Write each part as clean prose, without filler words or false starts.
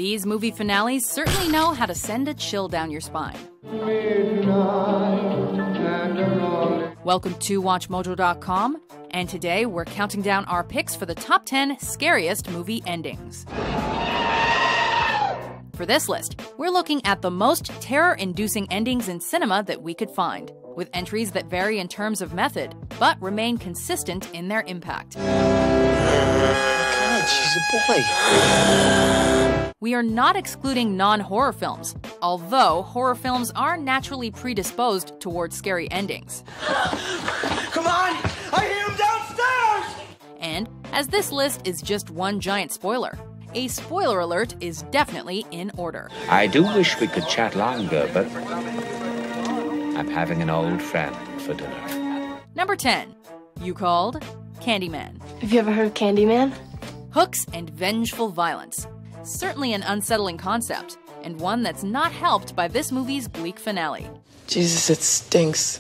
These movie finales certainly know how to send a chill down your spine. Welcome to WatchMojo.com, and today we're counting down our picks for the top 10 scariest movie endings. For this list, we're looking at the most terror-inducing endings in cinema that we could find, with entries that vary in terms of method, but remain consistent in their impact. God, she's a boy. We are not excluding non-horror films, although horror films are naturally predisposed towards scary endings. Come on! I hear him downstairs! And, as this list is just one giant spoiler, a spoiler alert is definitely in order. I do wish we could chat longer, but I'm having an old friend for dinner. Number 10. You called Candyman. Have you ever heard of Candyman? Hooks and vengeful violence. Certainly an unsettling concept, and one that's not helped by this movie's bleak finale. Jesus, it stinks.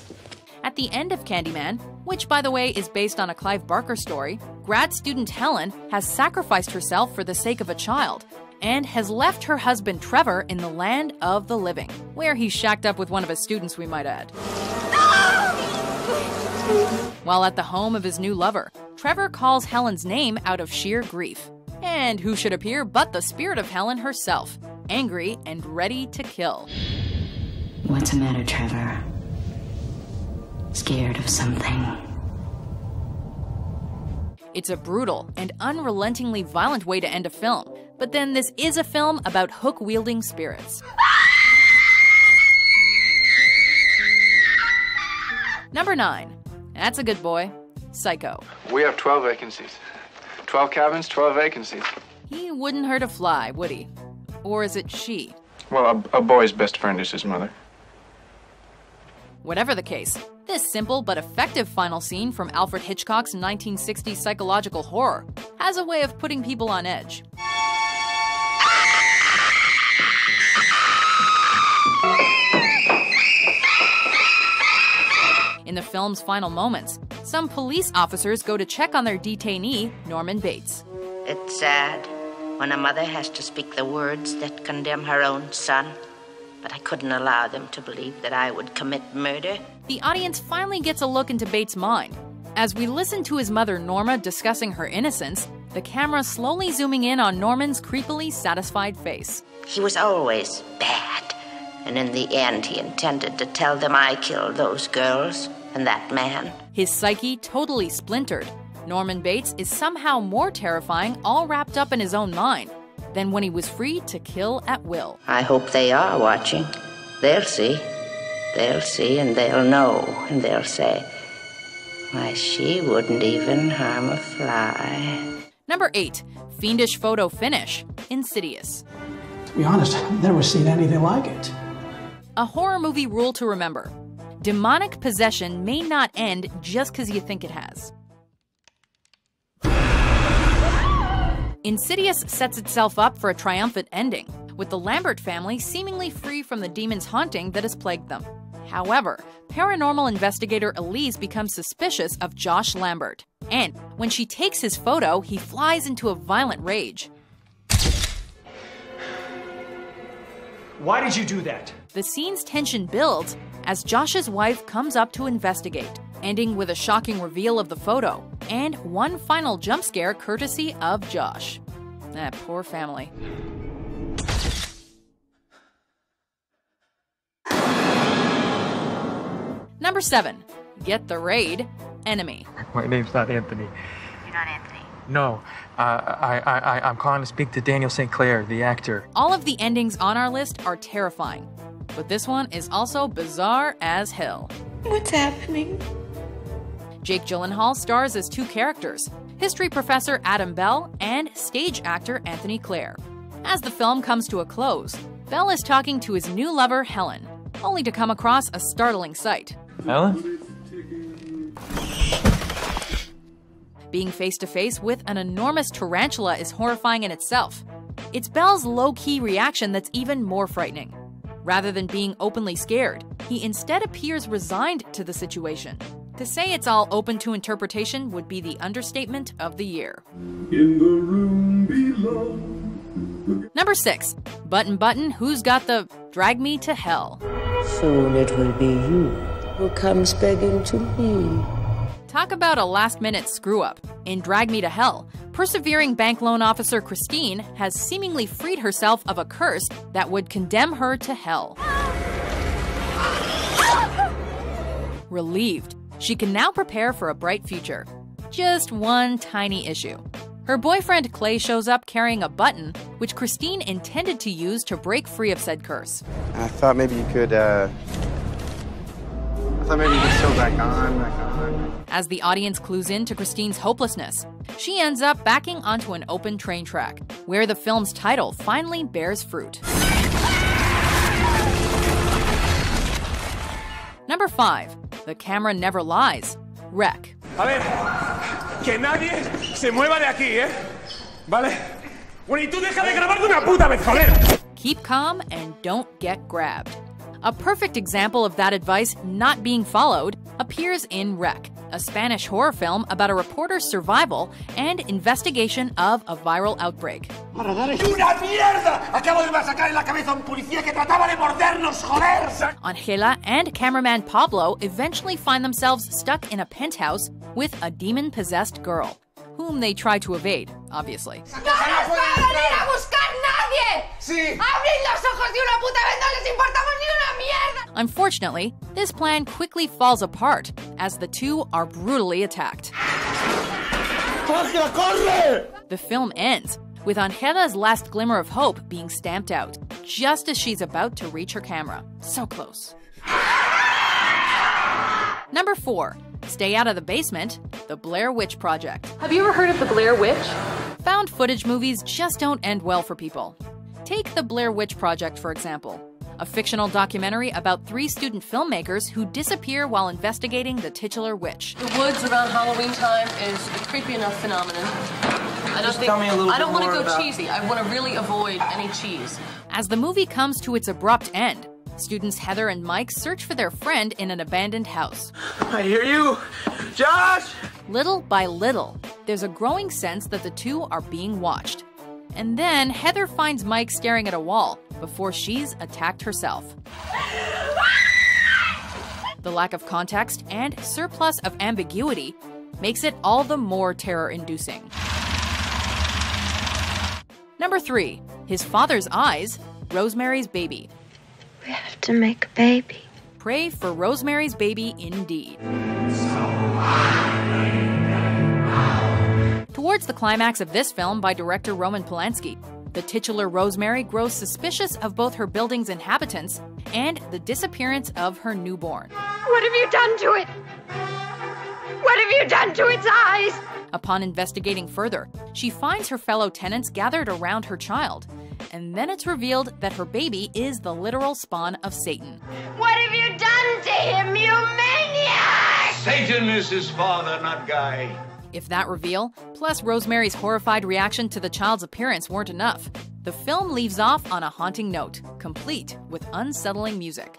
At the end of Candyman, which by the way is based on a Clive Barker story, grad student Helen has sacrificed herself for the sake of a child, and has left her husband Trevor in the land of the living, where he's shacked up with one of his students, we might add. While at the home of his new lover, Trevor calls Helen's name out of sheer grief. And who should appear but the spirit of Helen herself, angry and ready to kill. What's the matter, Trevor? Scared of something? It's a brutal and unrelentingly violent way to end a film, but then this is a film about hook-wielding spirits. Number 9. That's a good boy. Psycho. We have 12 vacancies. 12 cabins, 12 vacancies. He wouldn't hurt a fly, would he? Or is it she? Well, a boy's best friend is his mother. Whatever the case, this simple but effective final scene from Alfred Hitchcock's 1960s psychological horror has a way of putting people on edge. In the film's final moments, some police officers go to check on their detainee, Norman Bates. It's sad when a mother has to speak the words that condemn her own son, but I couldn't allow them to believe that I would commit murder. The audience finally gets a look into Bates' mind. As we listen to his mother Norma discussing her innocence, the camera slowly zooming in on Norman's creepily satisfied face. He was always bad, and in the end he intended to tell them I killed those girls and that man. His psyche totally splintered. Norman Bates is somehow more terrifying, all wrapped up in his own mind, than when he was free to kill at will. I hope they are watching. They'll see. They'll see and they'll know, and they'll say, why, she wouldn't even harm a fly. Number 8. Fiendish photo finish. Insidious. To be honest, I've never seen anything like it. A horror movie rule to remember. Demonic possession may not end just because you think it has. Insidious sets itself up for a triumphant ending, with the Lambert family seemingly free from the demon's haunting that has plagued them. However, paranormal investigator Elise becomes suspicious of Josh Lambert, and when she takes his photo, he flies into a violent rage. Why did you do that? The scene's tension builds as Josh's wife comes up to investigate, ending with a shocking reveal of the photo, and one final jump scare courtesy of Josh. That poor family. Number 7. Get the raid. Enemy. My name's not Anthony. You're not Anthony? No. I'm calling to speak to Daniel St. Clair, the actor. All of the endings on our list are terrifying, but this one is also bizarre as hell. What's happening? Jake Gyllenhaal stars as two characters, history professor Adam Bell and stage actor Anthony Clare. As the film comes to a close, Bell is talking to his new lover Helen, only to come across a startling sight. Helen? Being face-to-face with an enormous tarantula is horrifying in itself. It's Bell's low-key reaction that's even more frightening. Rather than being openly scared, he instead appears resigned to the situation. To say it's all open to interpretation would be the understatement of the year. In the room below, Number 6. Button Button, Who's Got the Drag Me to Hell? Soon it will be you who comes begging to me. Talk about a last-minute screw-up. In Drag Me to Hell, persevering bank loan officer Christine has seemingly freed herself of a curse that would condemn her to hell. Relieved, she can now prepare for a bright future. Just one tiny issue. Her boyfriend Clay shows up carrying a button, which Christine intended to use to break free of said curse. I thought maybe you could, sew back on. As the audience clues in to Christine's hopelessness, she ends up backing onto an open train track, where the film's title finally bears fruit. Number 5. The Camera Never Lies. Wreck. A ver, que nadie se mueva de aquí, ¿eh? ¿Vale? Bueno, y tú deja de grabar de una puta vez, joder. Keep calm and don't get grabbed. A perfect example of that advice not being followed appears in Wreck, a Spanish horror film about a reporter's survival and investigation of a viral outbreak. ¡Una mierda! Acabo de masacrar en la cabeza a un policía que trataba de mordernos, joder! Angela and cameraman Pablo eventually find themselves stuck in a penthouse with a demon-possessed girl, whom they try to evade, obviously. ¡No nos va a venir a buscar nadie! Sí. ¡Abrid los ojos de una puta vez! ¡No les importamos ni una mierda! Unfortunately, this plan quickly falls apart as the two are brutally attacked. The film ends with Angela's last glimmer of hope being stamped out, just as she's about to reach her camera. So close. Number 4. Stay Out of the Basement, The Blair Witch Project. Have you ever heard of the Blair Witch? Found footage movies just don't end well for people. Take The Blair Witch Project, for example. A fictional documentary about 3 student filmmakers who disappear while investigating the titular witch. The woods around Halloween time is a creepy enough phenomenon. I don't want to go cheesy. I want to really avoid any cheese. As the movie comes to its abrupt end, students Heather and Mike search for their friend in an abandoned house. I hear you! Josh! Little by little, there's a growing sense that the two are being watched. And then Heather finds Mike staring at a wall before she's attacked herself. The lack of context and surplus of ambiguity makes it all the more terror-inducing. Number 3. His Father's Eyes, Rosemary's Baby. We have to make a baby. Pray for Rosemary's Baby indeed. Towards the climax of this film by director Roman Polanski, the titular Rosemary grows suspicious of both her building's inhabitants and the disappearance of her newborn. What have you done to it? What have you done to its eyes? Upon investigating further, she finds her fellow tenants gathered around her child, and then it's revealed that her baby is the literal spawn of Satan. What have you done to him, you maniac? Satan is his father, not Guy. If that reveal, plus Rosemary's horrified reaction to the child's appearance weren't enough, the film leaves off on a haunting note, complete with unsettling music.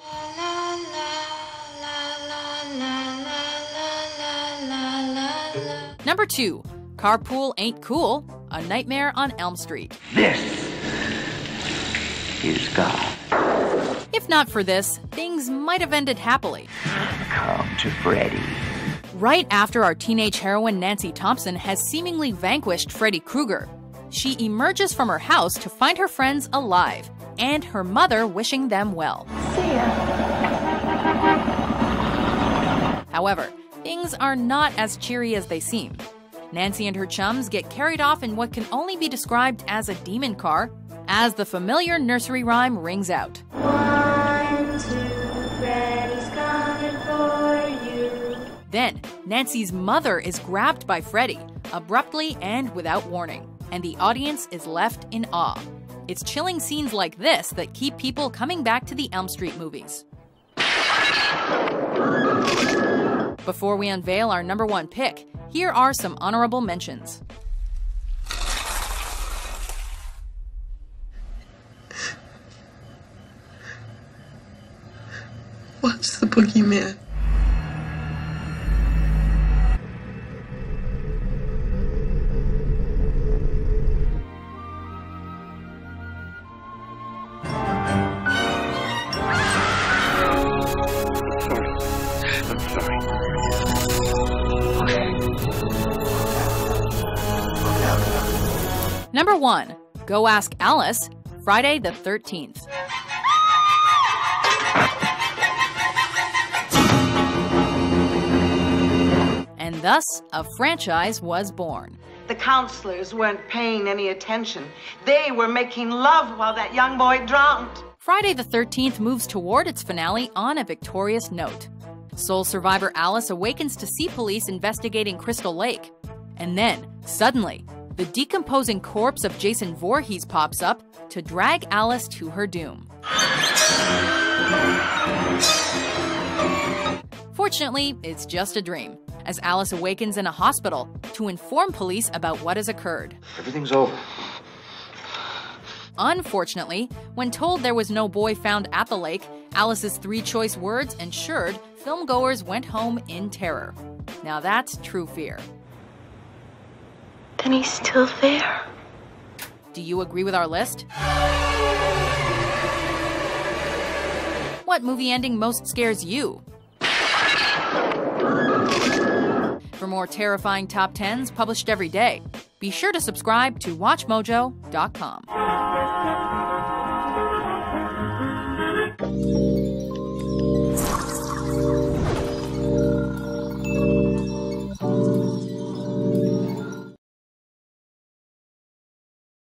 Number 2. Carpool Ain't Cool, A Nightmare on Elm Street. This is God. If not for this, things might have ended happily. Come to Freddy. Right after our teenage heroine Nancy Thompson has seemingly vanquished Freddy Krueger, she emerges from her house to find her friends alive, and her mother wishing them well. See ya. However, things are not as cheery as they seem. Nancy and her chums get carried off in what can only be described as a demon car, as the familiar nursery rhyme rings out. 1, 2, Freddy's coming for you. Then, Nancy's mother is grabbed by Freddy, abruptly and without warning, and the audience is left in awe. It's chilling scenes like this that keep people coming back to the Elm Street movies. Before we unveil our number 1 pick, here are some honorable mentions. What's the boogeyman? Number 1. Go Ask Alice, Friday the 13th. And thus, a franchise was born. The counselors weren't paying any attention. They were making love while that young boy drowned. Friday the 13th moves toward its finale on a victorious note. Sole survivor Alice awakens to see police investigating Crystal Lake. And then, suddenly, the decomposing corpse of Jason Voorhees pops up to drag Alice to her doom. Fortunately, it's just a dream, as Alice awakens in a hospital to inform police about what has occurred. Everything's over. Unfortunately, when told there was no boy found at the lake, Alice's 3 choice words ensured filmgoers went home in terror. Now that's true fear. Then he's still there. Do you agree with our list? What movie ending most scares you? For more terrifying top 10s published every day, be sure to subscribe to WatchMojo.com.